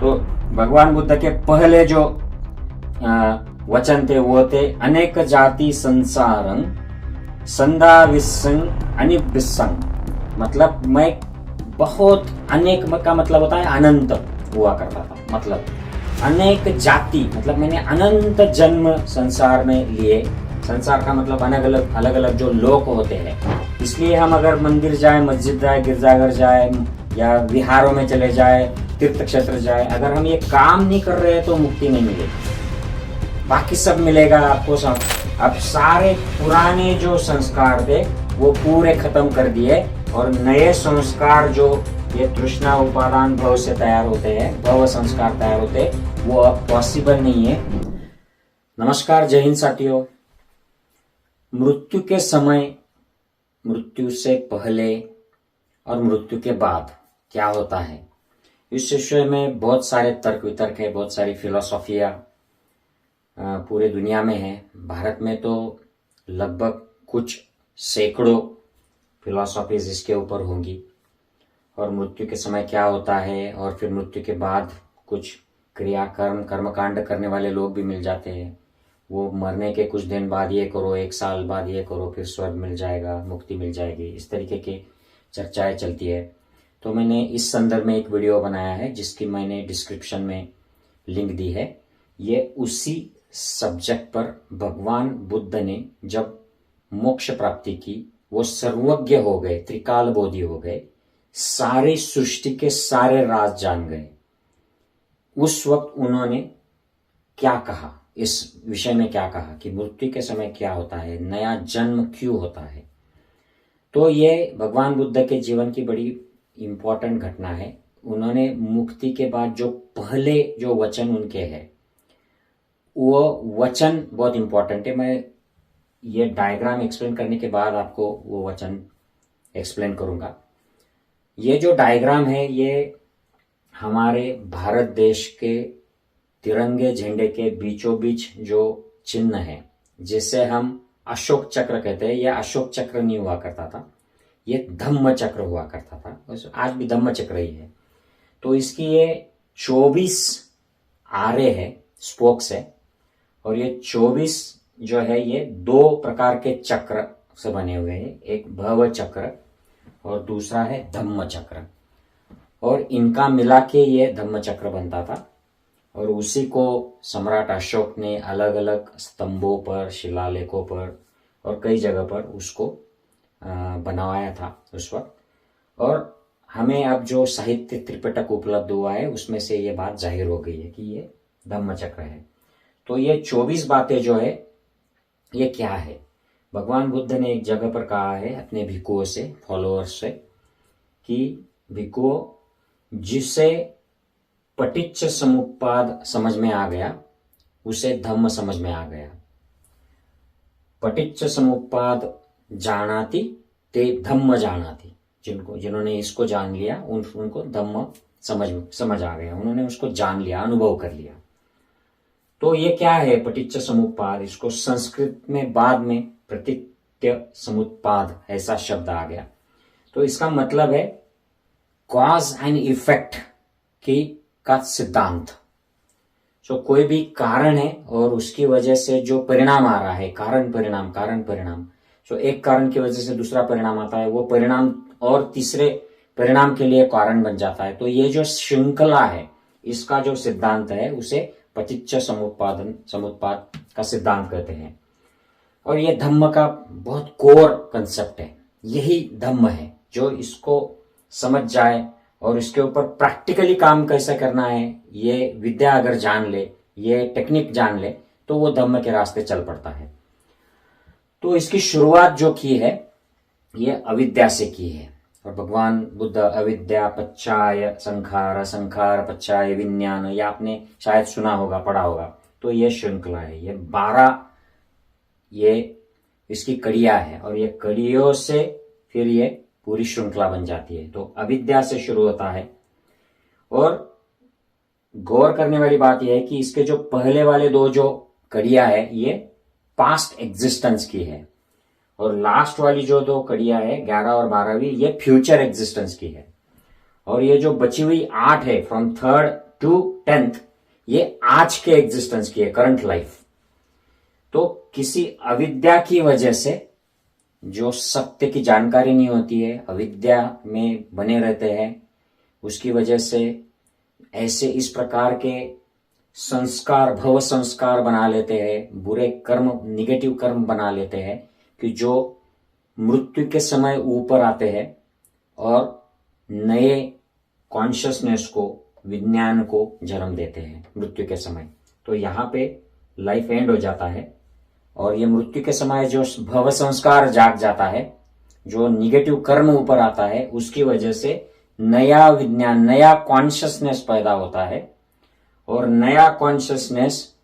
तो भगवान बुद्ध के पहले जो वचन थे वो थे अनेक जाति संसारं संदा विसंग अनिबिसंग, मतलब मैं बहुत अनेक का मतलब होता है अनंत हुआ करता था, मतलब अनेक जाति मतलब मैंने अनंत जन्म संसार में लिए। संसार का मतलब अलग अलग जो लोक होते हैं, इसलिए हम अगर मंदिर जाए, मस्जिद जाए, गिरजाघर जाए या विहारों में चले जाए, तीर्थ क्षेत्र जाए, अगर हम ये काम नहीं कर रहे हैं तो मुक्ति नहीं मिलेगी। बाकी सब मिलेगा आपको सब। अब सारे पुराने जो संस्कार थे वो पूरे खत्म कर दिए और नए संस्कार जो ये तृष्णा उपादान भव से तैयार होते हैं, भव संस्कार तैयार होते हैं, वो अब पॉसिबल नहीं है। नमस्कार, जय हिंद साथियों। मृत्यु के समय, मृत्यु से पहले और मृत्यु के बाद क्या होता है, इस विषय में बहुत सारे तर्क वितर्क है, बहुत सारी फिलोसॉफिया पूरे दुनिया में है। भारत में तो लगभग कुछ सैकड़ों फिलोसॉफीज इसके ऊपर होंगी। और मृत्यु के समय क्या होता है और फिर मृत्यु के बाद कुछ कर्मकांड करने वाले लोग भी मिल जाते हैं। वो मरने के कुछ दिन बाद ये करो, 1 साल बाद ये करो, फिर स्वर्ग मिल जाएगा, मुक्ति मिल जाएगी, इस तरीके की चर्चाएं चलती है। तो मैंने इस संदर्भ में एक वीडियो बनाया है जिसकी मैंने डिस्क्रिप्शन में लिंक दी है। ये उसी सब्जेक्ट पर भगवान बुद्ध ने जब मोक्ष प्राप्ति की, वो सर्वज्ञ हो गए, त्रिकाल बोधि हो गए, सारी सृष्टि के सारे राज जान गए। उस वक्त उन्होंने क्या कहा, इस विषय में क्या कहा कि मृत्यु के समय क्या होता है, नया जन्म क्यों होता है। तो ये भगवान बुद्ध के जीवन की बड़ी इंपॉर्टेंट घटना है। उन्होंने मुक्ति के बाद जो पहले जो वचन उनके हैं, वो वचन बहुत इंपॉर्टेंट है। मैं ये डायग्राम एक्सप्लेन करने के बाद आपको वो वचन एक्सप्लेन करूंगा। ये जो डायग्राम है ये हमारे भारत देश के तिरंगे झंडे के बीचों बीच जो चिन्ह है, जिसे हम अशोक चक्र कहते हैं, यह अशोक चक्र नहीं हुआ करता था, ये धम्म चक्र हुआ करता था। आज भी धम्म चक्र ही है। तो इसकी ये 24 आरे है, स्पोक्स है, और ये 24 जो है ये 2 प्रकार के चक्र से बने हुए हैं। एक भव चक्र और दूसरा है धम्म चक्र, और इनका मिला के ये धम्म चक्र बनता था। और उसी को सम्राट अशोक ने अलग अलग स्तंभों पर, शिलालेखों पर और कई जगह पर उसको बनवाया था उस वक्त। और हमें अब जो साहित्य त्रिपिटक उपलब्ध हुआ है उसमें से ये बात जाहिर हो गई है कि ये धम्म चक्र है। तो ये 24 बातें जो है ये क्या है, भगवान बुद्ध ने एक जगह पर कहा है अपने भिक्षुओं से, फॉलोअर्स से, कि भिक्षुओं, जिसे पटिच्च समुप्पाद समझ में आ गया उसे धम्म समझ में आ गया। पटिच्च समुप्पाद जानाति ते धम्म जानाति, जिन्होंने इसको जान लिया उनको धम्म समझ आ गया, उन्होंने उसको जान लिया, अनुभव कर लिया। तो ये क्या है पटिच्च समुप्पाद, इसको संस्कृत में बाद में प्रतीत्य समुत्पाद ऐसा शब्द आ गया। तो इसका मतलब है कॉज एंड इफेक्ट का सिद्धांत। जो कोई भी कारण है और उसकी वजह से जो परिणाम आ रहा है, कारण परिणाम, जो एक कारण की वजह से दूसरा परिणाम आता है, वो परिणाम और तीसरे परिणाम के लिए कारण बन जाता है। तो ये जो श्रृंखला है, इसका जो सिद्धांत है उसे पटिच्च समुत्पाद का सिद्धांत कहते हैं। और ये धम्म का बहुत कोर कंसेप्ट है। यही धम्म है, जो इसको समझ जाए और इसके ऊपर प्रैक्टिकली काम कैसे करना है, ये विद्या अगर जान ले, ये टेक्निक जान ले, तो वो धम्म के रास्ते चल पड़ता है। तो इसकी शुरुआत जो की है ये अविद्या से की है। और भगवान बुद्ध अविद्या पच्चाय संखार, संखार पच्चाय विज्ञान, ये आपने शायद सुना होगा, पढ़ा होगा। तो ये श्रृंखला है, ये 12 ये इसकी कड़ियां है, और ये कड़ियों से फिर ये पूरी श्रृंखला बन जाती है। तो अविद्या से शुरू होता है। और गौर करने वाली बात यह है कि इसके जो पहले वाले 2 जो कड़ियां है ये पास्ट एग्जिस्टेंस की है, और लास्ट वाली जो 2 कड़ियां है 11 और 12वीं, ये फ्यूचर एग्जिस्टेंस की है। और ये जो बची हुई 8 है, फ्रॉम 3rd टू 10th ये आज के एग्जिस्टेंस की है, करंट लाइफ। तो किसी अविद्या की वजह से, जो सत्य की जानकारी नहीं होती है, अविद्या में बने रहते हैं, उसकी वजह से ऐसे इस प्रकार के संस्कार, भव संस्कार बना लेते हैं, बुरे कर्म, निगेटिव कर्म बना लेते हैं कि जो मृत्यु के समय ऊपर आते हैं और नए कॉन्शियसनेस को, विज्ञान को जन्म देते हैं मृत्यु के समय। तो यहाँ पे लाइफ एंड हो जाता है और ये मृत्यु के समय जो भव संस्कार जाग जाता है, जो निगेटिव कर्म ऊपर आता है, उसकी वजह से नया विज्ञान, नया कॉन्शियसनेस पैदा होता है और नया कॉन्शियसनेस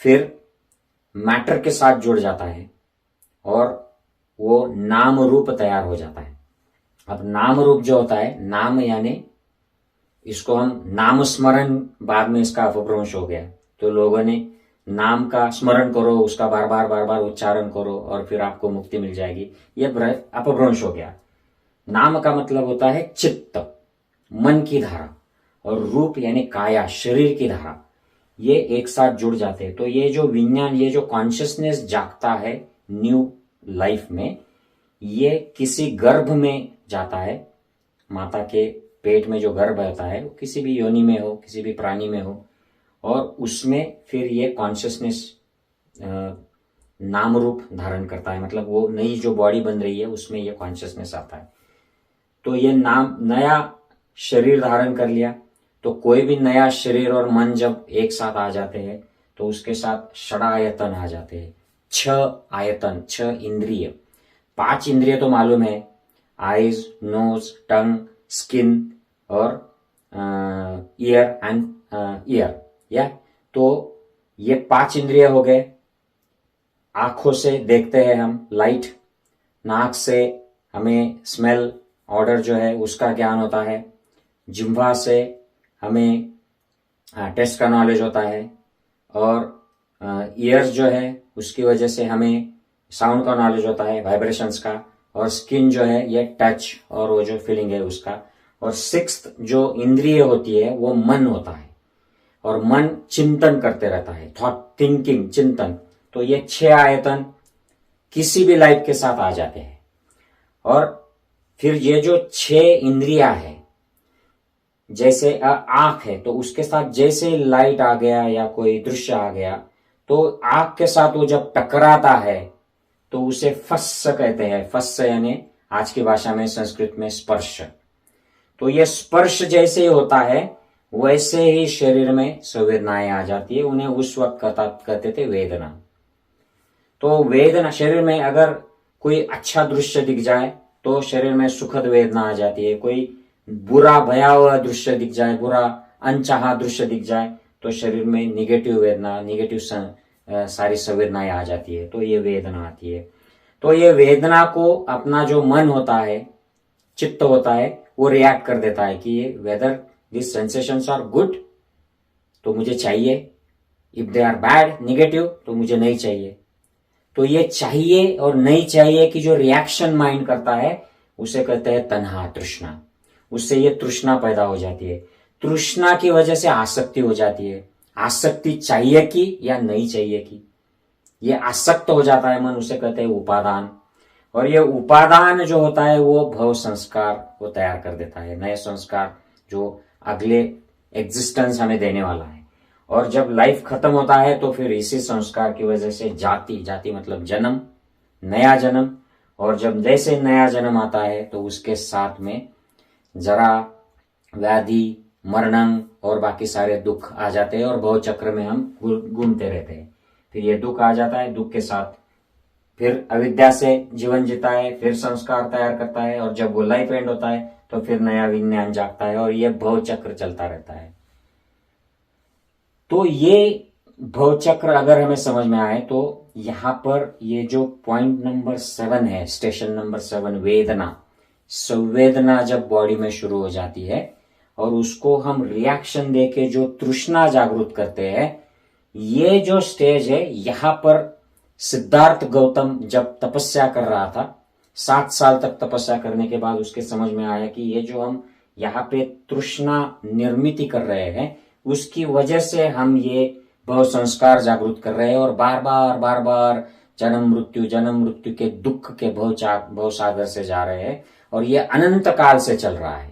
फिर मैटर के साथ जुड़ जाता है और वो नाम रूप तैयार हो जाता है। अब नाम रूप जो होता है, नाम यानी इसको हम नाम स्मरण, बाद में इसका अपभ्रंश हो गया, तो लोगों ने नाम का स्मरण करो, उसका बार बार उच्चारण करो और फिर आपको मुक्ति मिल जाएगी, ये अपभ्रंश हो गया। नाम का मतलब होता है चित्त, मन की धारा, और रूप यानी काया, शरीर की धारा, ये एक साथ जुड़ जाते हैं। तो ये जो विज्ञान, ये जो कॉन्शियसनेस जागता है न्यू लाइफ में, ये किसी गर्भ में जाता है, माता के पेट में जो गर्भ होता है, वो किसी भी योनि में हो, किसी भी प्राणी में हो, और उसमें फिर ये कॉन्शियसनेस नाम रूप धारण करता है, मतलब वो नई जो बॉडी बन रही है उसमें ये कॉन्शियसनेस आता है। तो ये नाम, नया शरीर धारण कर लिया, तो कोई भी नया शरीर और मन जब एक साथ आ जाते हैं तो उसके साथ षडायतन आ जाते हैं, 6 आयतन, 6 इंद्रिय। 5 इंद्रिय तो मालूम है, आईज, नोज, टंग, स्किन और ईयर एंड ईयर, या तो ये 5 इंद्रिय हो गए। आंखों से देखते हैं हम लाइट, नाक से हमें स्मेल, ऑर्डर जो है उसका ज्ञान होता है, जिह्वा से हमें टेस्ट का नॉलेज होता है, और ईयर्स जो है उसकी वजह से हमें साउंड का नॉलेज होता है, वाइब्रेशंस का, और स्किन जो है ये टच और वो जो फीलिंग है उसका, और 6th जो इंद्रिय होती है वो मन होता है, और मन चिंतन करते रहता है, थॉट, थिंकिंग, चिंतन। तो ये 6 आयतन किसी भी लाइफ के साथ आ जाते हैं। और फिर ये जो 6 इंद्रिया है, जैसे आंख है, तो उसके साथ जैसे लाइट आ गया या कोई दृश्य आ गया, तो आंख के साथ वो जब टकराता है तो उसे फस्स कहते हैं। फस्स यानी आज की भाषा में, संस्कृत में स्पर्श। तो ये स्पर्श जैसे ही होता है वैसे ही शरीर में संवेदनाएं आ जाती है, उन्हें उस वक्त कहते थे वेदना। तो वेदना, शरीर में अगर कोई अच्छा दृश्य दिख जाए तो शरीर में सुखद वेदना आ जाती है, कोई बुरा भयावह दृश्य दिख जाए, बुरा अनचाहा दृश्य दिख जाए तो शरीर में निगेटिव वेदना, निगेटिव सारी संवेदनाएं आ जाती है, तो ये वेदना आती है। तो ये वेदना को अपना जो मन होता है, चित्त होता है, वो रिएक्ट कर देता है कि ये whether this sensations are good तो मुझे चाहिए, if they are bad, negative, तो मुझे नहीं चाहिए। तो ये चाहिए और नहीं चाहिए की जो रिएक्शन माइंड करता है उसे कहते हैं तन्हा, तृष्णा। उससे ये तृष्णा पैदा हो जाती है। तृष्णा की वजह से आसक्ति हो जाती है। आसक्ति चाहिए की या नहीं चाहिए की, ये आसक्त हो जाता है मन, उसे कहते हैं उपादान। और ये उपादान जो होता है वो भव संस्कार को तैयार कर देता है, नए संस्कार जो अगले एग्जिस्टेंस हमें देने वाला है। और जब लाइफ खत्म होता है तो फिर इसी संस्कार की वजह से जाति, जाति मतलब जन्म, नया जन्म, और जब जैसे नया जन्म आता है तो उसके साथ में जरा, व्याधि, मरणम और बाकी सारे दुख आ जाते हैं और भव चक्र में हम घूमते रहते हैं। फिर ये दुख आ जाता है, दुख के साथ फिर अविद्या से जीवन जीता है, फिर संस्कार तैयार करता है, और जब वो लाइफ एंड होता है तो फिर नया विज्ञान जागता है और ये भव चक्र चलता रहता है। तो ये भव चक्र अगर हमें समझ में आए तो यहां पर ये जो पॉइंट नंबर 7 है, स्टेशन नंबर 7, वेदना, संवेदना जब बॉडी में शुरू हो जाती है और उसको हम रिएक्शन देके जो तृष्णा जागृत करते हैं, ये जो स्टेज है, यहां पर सिद्धार्थ गौतम जब तपस्या कर रहा था, 7 साल तक तपस्या करने के बाद उसके समझ में आया कि ये जो हम यहाँ पे तृष्णा निर्मित कर रहे हैं, उसकी वजह से हम ये भव संस्कार जागृत कर रहे हैं और बार बार जन्म मृत्यु के दुख के भव सागर से जा रहे हैं और ये अनंत काल से चल रहा है।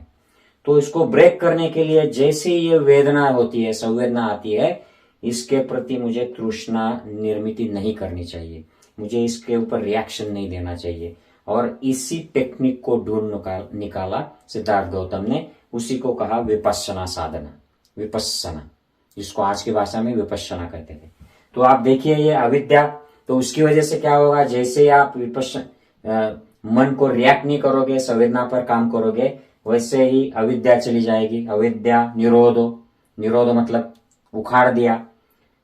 तो इसको ब्रेक करने के लिए जैसे ये वेदना होती है, संवेदना आती है, इसके प्रति मुझे तृष्णा निर्मित नहीं करनी चाहिए, मुझे इसके ऊपर रिएक्शन नहीं देना चाहिए। और इसी टेक्निक को ढूंढ निकाला सिद्धार्थ गौतम ने, उसी को कहा विपश्यना साधना, विपश्यना, जिसको आज की भाषा में विपश्यना कहते थे। तो आप देखिए ये अविद्या, तो उसकी वजह से क्या होगा, जैसे आप मन को रिएक्ट नहीं करोगे, संवेदना पर काम करोगे, वैसे ही अविद्या चली जाएगी। अविद्या निरोध मतलब उखाड़ दिया,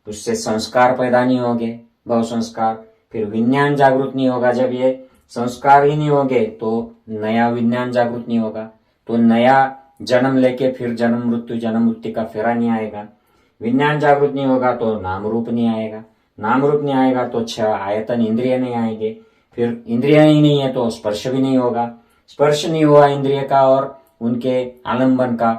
उससे संस्कार पैदा नहीं होंगे, भव संस्कार। फिर विज्ञान जागृत नहीं होगा, जब ये संस्कार ही नहीं होंगे तो नया विज्ञान जागृत नहीं होगा, तो नया जन्म लेके फिर जन्म मृत्यु का फेरा नहीं आएगा। विज्ञान जागृत नहीं होगा तो नाम रूप नहीं आएगा, नाम रूप नहीं आएगा तो 6 आयतन इंद्रिय नहीं आएंगे, फिर इंद्रिय ही नहीं है तो स्पर्श भी नहीं होगा, स्पर्श नहीं हुआ इंद्रिय का और उनके आलंबन का,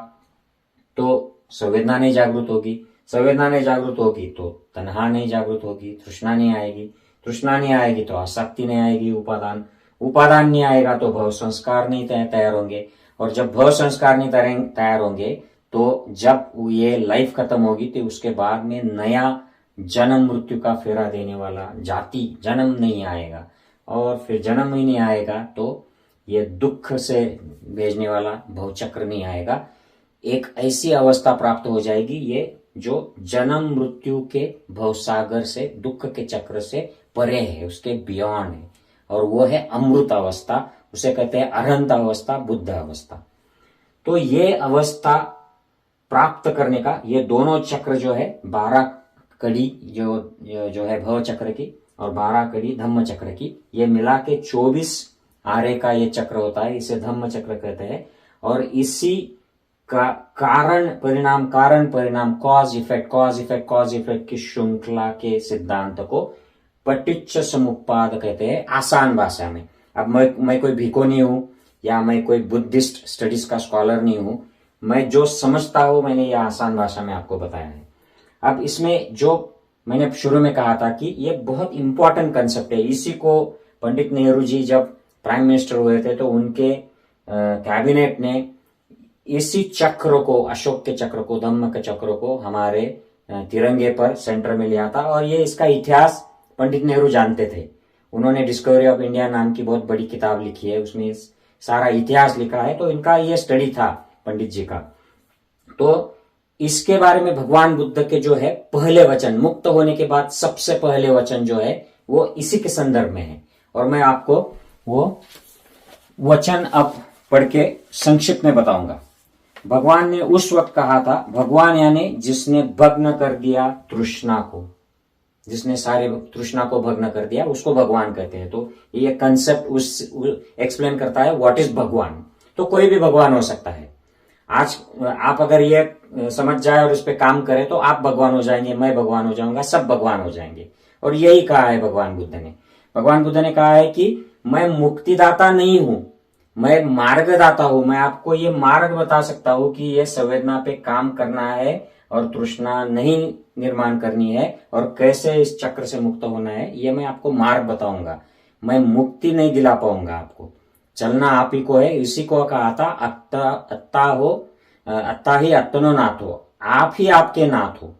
तो संवेदना नहीं जागृत होगी, संवेदना नहीं जागृत होगी तो तन्हा नहीं जागृत होगी, तृष्णा नहीं आएगी, तृष्णा नहीं आएगी तो आसक्ति नहीं आएगी, उपादान नहीं आएगा तो भव संस्कार नहीं तैयार होंगे, और जब भव संस्कार नहीं तैयार होंगे तो जब ये लाइफ खत्म होगी तो उसके बाद में नया जन्म मृत्यु का फेरा देने वाला जाति जन्म नहीं आएगा, और फिर जन्म ही नहीं आएगा तो ये दुख से भेजने वाला भवचक्र नहीं आएगा। एक ऐसी अवस्था प्राप्त हो जाएगी ये जो जन्म मृत्यु के भवसागर से, दुख के चक्र से परे है, उसके बियॉन्ड है, और वो है अमृत अवस्था, उसे कहते हैं अरहंत अवस्था, बुद्ध अवस्था। तो ये अवस्था प्राप्त करने का ये दोनों चक्र जो है 12 कड़ी जो है भव चक्र की और 12 कड़ी धम्म चक्र की, ये मिला के 24 आरे का ये चक्र होता है, इसे धम्म चक्र कहते हैं। और इसी का कारण परिणाम कॉज इफेक्ट की श्रृंखला के सिद्धांत को पटिच्च समुप्पाद कहते हैं आसान भाषा में। अब मैं कोई भिको नहीं हूं या मैं कोई बुद्धिस्ट स्टडीज का स्कॉलर नहीं हूं, मैं जो समझता हूं मैंने ये आसान भाषा में आपको बताया है। अब इसमें जो मैंने शुरू में कहा था कि ये बहुत इंपॉर्टेंट कंसेप्ट है, इसी को पंडित नेहरू जी जब प्राइम मिनिस्टर हुए थे तो उनके कैबिनेट ने इसी चक्र को, अशोक के चक्र को, धम्म के चक्र को हमारे तिरंगे पर सेंटर में लिया था। और ये इसका इतिहास पंडित नेहरू जानते थे, उन्होंने डिस्कवरी ऑफ इंडिया नाम की बहुत बड़ी किताब लिखी है, उसमें सारा इतिहास लिखा है, तो इनका ये स्टडी था पंडित जी का। तो इसके बारे में भगवान बुद्ध के जो है पहले वचन, मुक्त होने के बाद सबसे पहले वचन जो है वो इसी के संदर्भ में है, और मैं आपको वो वचन अब पढ़ के संक्षिप्त में बताऊंगा। भगवान ने उस वक्त कहा था, भगवान यानी जिसने भग्न कर दिया तृष्णा को, जिसने सारे तृष्णा को भग्न कर दिया उसको भगवान कहते हैं। तो ये कंसेप्ट उस एक्सप्लेन करता है व्हाट इज भगवान। तो कोई भी भगवान हो सकता है। आज आप अगर ये समझ जाए और इस पे काम करें तो आप भगवान हो जाएंगे, मैं भगवान हो जाऊंगा, सब भगवान हो जाएंगे। और यही कहा है भगवान बुद्ध ने। भगवान बुद्ध ने कहा है कि मैं मुक्तिदाता नहीं हूं, मैं मार्गदाता हूं। मैं आपको ये मार्ग बता सकता हूं कि ये संवेदना पे काम करना है और तृष्णा नहीं निर्माण करनी है और कैसे इस चक्र से मुक्त होना है, ये मैं आपको मार्ग बताऊंगा। मैं मुक्ति नहीं दिला पाऊंगा आपको, चलना आप ही को है। इसी को कहा था अत्ता ही अत्तनो नाथ हो, आप ही आपके नाथ हो,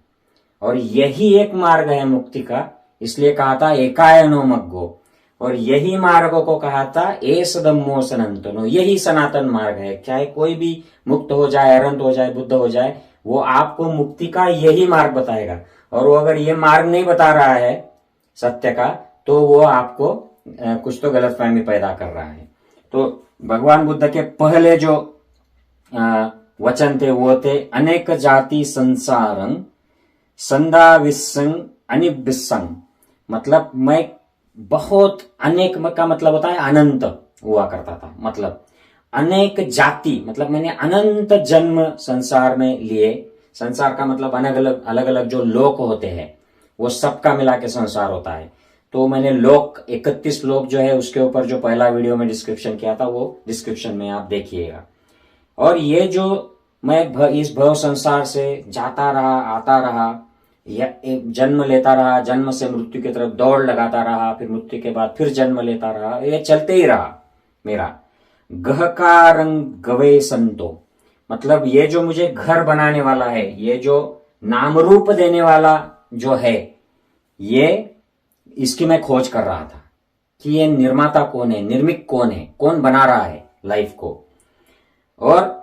और यही एक मार्ग है मुक्ति का। इसलिए कहा था एकायनो मग्गो, और यही मार्ग को कहा था एस धम्मो सनातनो, यही सनातन मार्ग है। चाहे कोई भी मुक्त हो जाए, अरहंत हो जाए, बुद्ध हो जाए, वो आपको मुक्ति का यही मार्ग बताएगा। और वो अगर ये मार्ग नहीं बता रहा है सत्य का, तो वो आपको कुछ तो गलतफहमी पैदा कर रहा है। तो भगवान बुद्ध के पहले जो वचन थे वो थे अनेक जाति संसारं संदा विस्संग अनिबिस्संग, मतलब मैं बहुत, अनेक का मतलब होता है अनंत हुआ करता था, मतलब अनेक जाति मतलब मैंने अनंत जन्म संसार में लिए। संसार का मतलब अलग अलग जो लोक होते हैं वो सबका मिला के संसार होता है। तो मैंने लोक 31 लोक जो है उसके ऊपर जो पहला वीडियो में डिस्क्रिप्शन किया था वो डिस्क्रिप्शन में आप देखिएगा। और ये जो मैं इस भव संसार से जाता रहा, आता रहा, या एक जन्म लेता रहा, जन्म से मृत्यु की तरफ दौड़ लगाता रहा, फिर मृत्यु के बाद फिर जन्म लेता रहा, ये चलते ही रहा मेरा। गहकारं गवे संतो, मतलब ये जो मुझे घर बनाने वाला है, ये जो नाम रूप देने वाला जो है, ये इसकी मैं खोज कर रहा था कि ये निर्माता कौन है, निर्मिक कौन है, कौन बना रहा है लाइफ को। और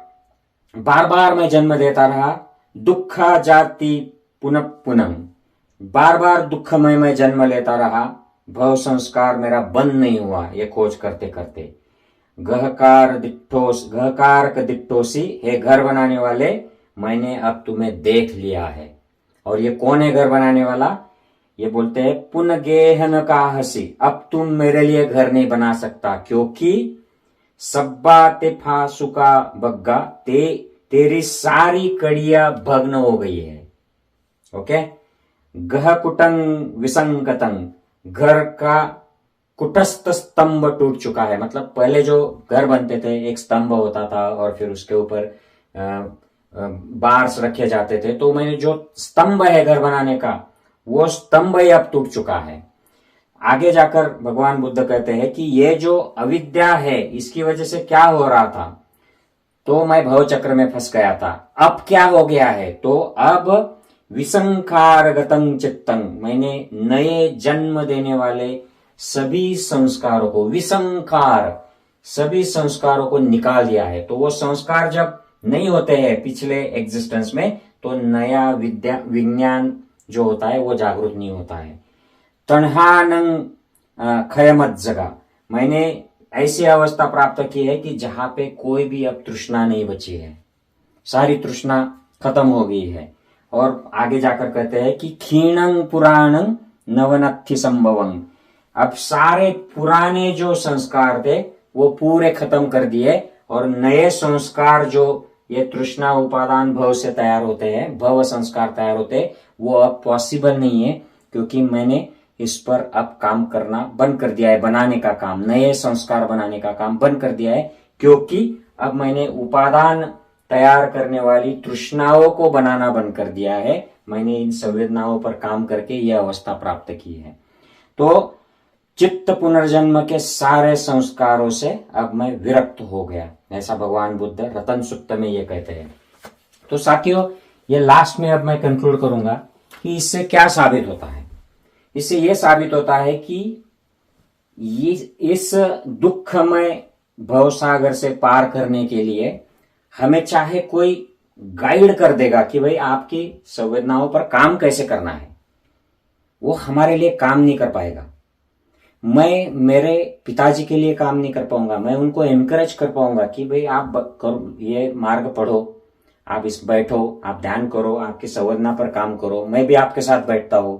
बार बार मैं जन्म देता रहा, दुखा जाति पुनः पुनः, बार बार दुखमय मैं जन्म लेता रहा, भव संस्कार मेरा बंद नहीं हुआ ये खोज करते करते। गहकार दिट्ठोसी, हे घर बनाने वाले, मैंने अब तुम्हें देख लिया है। और ये कौन है घर बनाने वाला? ये बोलते हैं पुन गेहन का हसी, अब तुम मेरे लिए घर नहीं बना सकता, क्योंकि सब्बा ते फासुका बग्गा, तेरी सारी कड़ियां भग्न हो गई है। ओके, गह कुटंग विसंगतंग, घर का कुटस्थ स्तंभ टूट चुका है। मतलब पहले जो घर बनते थे एक स्तंभ होता था और फिर उसके ऊपर बार्स रखे जाते थे, तो मैंने जो स्तंभ है घर बनाने का, वो स्तंभ ही अब टूट चुका है। आगे जाकर भगवान बुद्ध कहते हैं कि ये जो अविद्या है, इसकी वजह से क्या हो रहा था, तो मैं भव चक्र में फंस गया था। अब क्या हो गया है, तो अब विसंखार गतं चित्तं, मैंने नए जन्म देने वाले सभी संस्कारों को, विसंखार सभी संस्कारों को निकाल दिया है। तो वो संस्कार जब नहीं होते हैं पिछले एग्जिस्टेंस में, तो नया विज्ञान जो होता है वो जागरूक नहीं होता है। तन्हानं खयमत जगा, मैंने ऐसी अवस्था प्राप्त की है कि जहां पे कोई भी अब तृष्णा नहीं बची है, सारी तृष्णा खत्म हो गई है। और आगे जाकर कहते हैं कि क्षीणं पुराणं नवनत्थि संभवं, अब सारे पुराने जो संस्कार थे वो पूरे खत्म कर दिए, और नए संस्कार जो ये तृष्णा उपादान भव से तैयार होते हैं, भव संस्कार तैयार होते हैं, वो अब पॉसिबल नहीं है, क्योंकि मैंने इस पर अब काम करना बंद कर दिया है, बनाने का काम, नए संस्कार बनाने का काम बंद कर दिया है, क्योंकि अब मैंने उपादान तैयार करने वाली तृष्णाओं को बनाना बंद कर दिया है। मैंने इन संवेदनाओं पर काम करके यह अवस्था प्राप्त की है। तो चित्त पुनर्जन्म के सारे संस्कारों से अब मैं विरक्त हो गया, ऐसा भगवान बुद्ध रतन सुक्त में ये कहते हैं। तो साथियों, ये लास्ट में अब मैं कंक्लूड करूंगा कि इससे क्या साबित होता है। इससे यह साबित होता है कि इस दुखमय भवसागर से पार करने के लिए हमें चाहे कोई गाइड कर देगा कि भाई आपकी संवेदनाओं पर काम कैसे करना है, वो हमारे लिए काम नहीं कर पाएगा। मैं मेरे पिताजी के लिए काम नहीं कर पाऊंगा, मैं उनको एनकरेज कर पाऊंगा कि भाई आप करो, ये मार्ग पढ़ो, आप इस बैठो, आप ध्यान करो, आपकी संवेदना पर काम करो। मैं भी आपके साथ बैठता हूं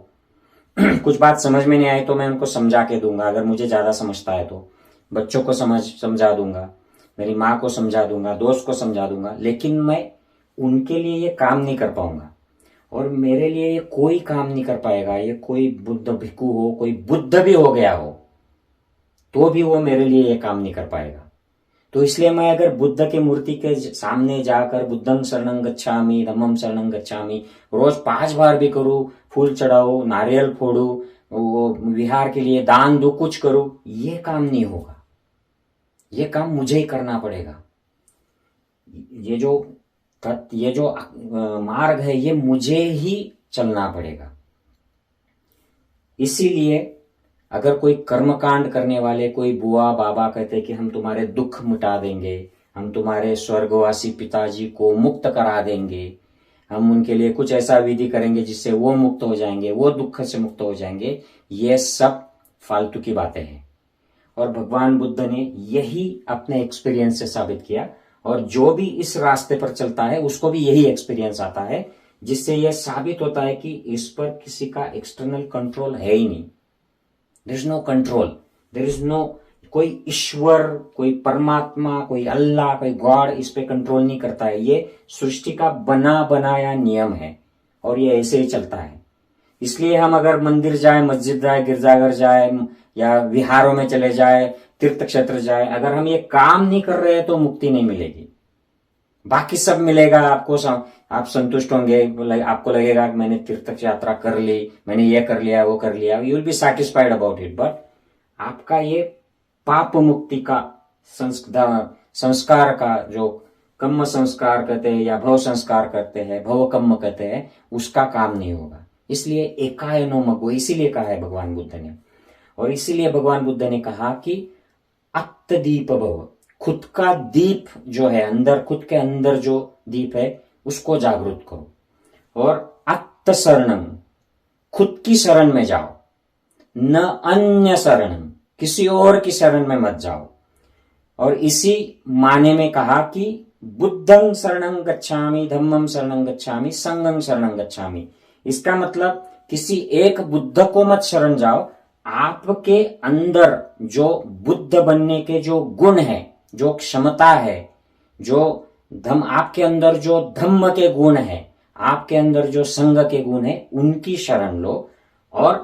कुछ बात समझ में नहीं आई तो मैं उनको समझा के दूंगा, अगर मुझे ज्यादा समझता है तो बच्चों को समझा दूंगा, मेरी माँ को समझा दूंगा, दोस्त को समझा दूंगा, लेकिन मैं उनके लिए ये काम नहीं कर पाऊंगा, और मेरे लिए ये कोई काम नहीं कर पाएगा। ये कोई बुद्ध भिक्खु हो, कोई बुद्ध भी हो गया हो, तो भी वो मेरे लिए ये काम नहीं कर पाएगा। तो इसलिए मैं अगर बुद्ध के मूर्ति के सामने जाकर बुद्धं शरणं गच्छामि, धम्मं शरणं गच्छामि रोज 5 बार भी करूं, फूल चढ़ाऊं, नारियल फोड़ू, वो विहार के लिए दान दो, कुछ करूं, ये काम नहीं होगा। ये काम मुझे ही करना पड़ेगा। ये जो मार्ग है ये मुझे ही चलना पड़ेगा। इसीलिए अगर कोई कर्मकांड करने वाले, कोई बुआ बाबा कहते कि हम तुम्हारे दुख मिटा देंगे, हम तुम्हारे स्वर्गवासी पिताजी को मुक्त करा देंगे, हम उनके लिए कुछ ऐसा विधि करेंगे जिससे वो मुक्त हो जाएंगे, वो दुख से मुक्त हो जाएंगे, ये सब फालतू की बातें हैं। और भगवान बुद्ध ने यही अपने एक्सपीरियंस से साबित किया, और जो भी इस रास्ते पर चलता है उसको भी यही एक्सपीरियंस आता है, जिससे यह साबित होता है कि इस पर किसी का एक्सटर्नल कंट्रोल है ही नहीं। There is no control, there is no कोई ईश्वर, कोई परमात्मा, कोई अल्लाह, कोई गॉड इस पे कंट्रोल नहीं करता है। ये सृष्टि का बना बनाया नियम है और ये ऐसे ही चलता है। इसलिए हम अगर मंदिर जाए, मस्जिद जाए, गिरजाघर जाए या विहारों में चले जाए, तीर्थ क्षेत्र जाए, अगर हम ये काम नहीं कर रहे हैं तो मुक्ति नहीं मिलेगी। बाकी सब मिलेगा आपको, आप संतुष्ट होंगे, आपको लगेगा कि मैंने तीर्थ यात्रा कर ली, मैंने ये कर लिया वो कर लिया, you will be satisfied about it. But आपका ये पाप मुक्ति का संस्कार का जो कर्म संस्कार कहते हैं या भव संस्कार करते हैं, भव कर्म कहते हैं, उसका काम नहीं होगा। इसलिए एकायनो मगो, इसीलिए कहा है भगवान बुद्ध ने। और इसीलिए भगवान बुद्ध ने कहा कि आत्मदीप भव, खुद का दीप जो है अंदर, खुद के अंदर जो दीप है उसको जागृत करो। और आत्म शरणम, खुद की शरण में जाओ, न अन्य शरणम, किसी और की शरण में मत जाओ। और इसी माने में कहा कि बुद्धं शरणं गच्छामि, धम्मं शरणं गच्छामि, संघं शरणं गच्छामि। इसका मतलब किसी एक बुद्ध को मत शरण जाओ, आपके अंदर जो बुद्ध बनने के जो गुण है, जो क्षमता है, जो आपके अंदर जो धम्म के गुण है, आपके अंदर जो संघ के गुण है, उनकी शरण लो और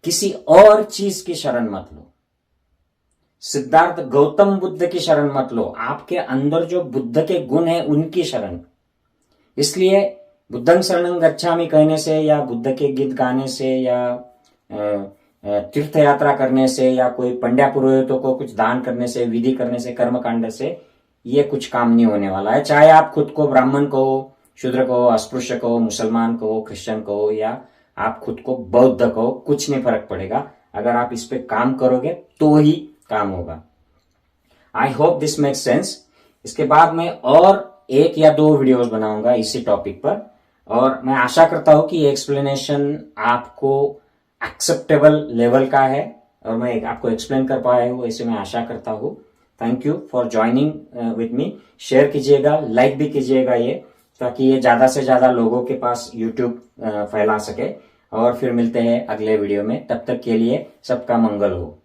किसी और चीज की शरण मत लो। सिद्धार्थ गौतम बुद्ध की शरण मत लो, आपके अंदर जो बुद्ध के गुण है उनकी शरण। इसलिए बुद्धं शरणं गच्छामि कहने से या बुद्ध के गीत गाने से या तीर्थ यात्रा करने से या कोई पंड्या पुरोहितों को कुछ दान करने से, विधि करने से, कर्म कांड से ये कुछ काम नहीं होने वाला है। चाहे आप खुद को ब्राह्मण कहो, शूद्र कहो, अस्पृश्य कहो, मुसलमान कहो, क्रिश्चियन कहो या आप खुद को बौद्ध कहो, कुछ नहीं फर्क पड़ेगा। अगर आप इस पे काम करोगे तो ही काम होगा। I hope this makes sense. इसके बाद मैं और 1 या 2 वीडियोस बनाऊंगा इसी टॉपिक पर, और मैं आशा करता हूं कि ये एक्सप्लेनेशन आपको एक्सेप्टेबल लेवल का है और मैं आपको एक्सप्लेन कर पाया हूं, ऐसे मैं आशा करता हूं। Thank you for joining with me. Share कीजिएगा, लाइक भी कीजिएगा ये, ताकि ये ज्यादा से ज्यादा लोगों के पास यूट्यूब फैला सके। और फिर मिलते हैं अगले वीडियो में, तब तक के लिए सबका मंगल हो।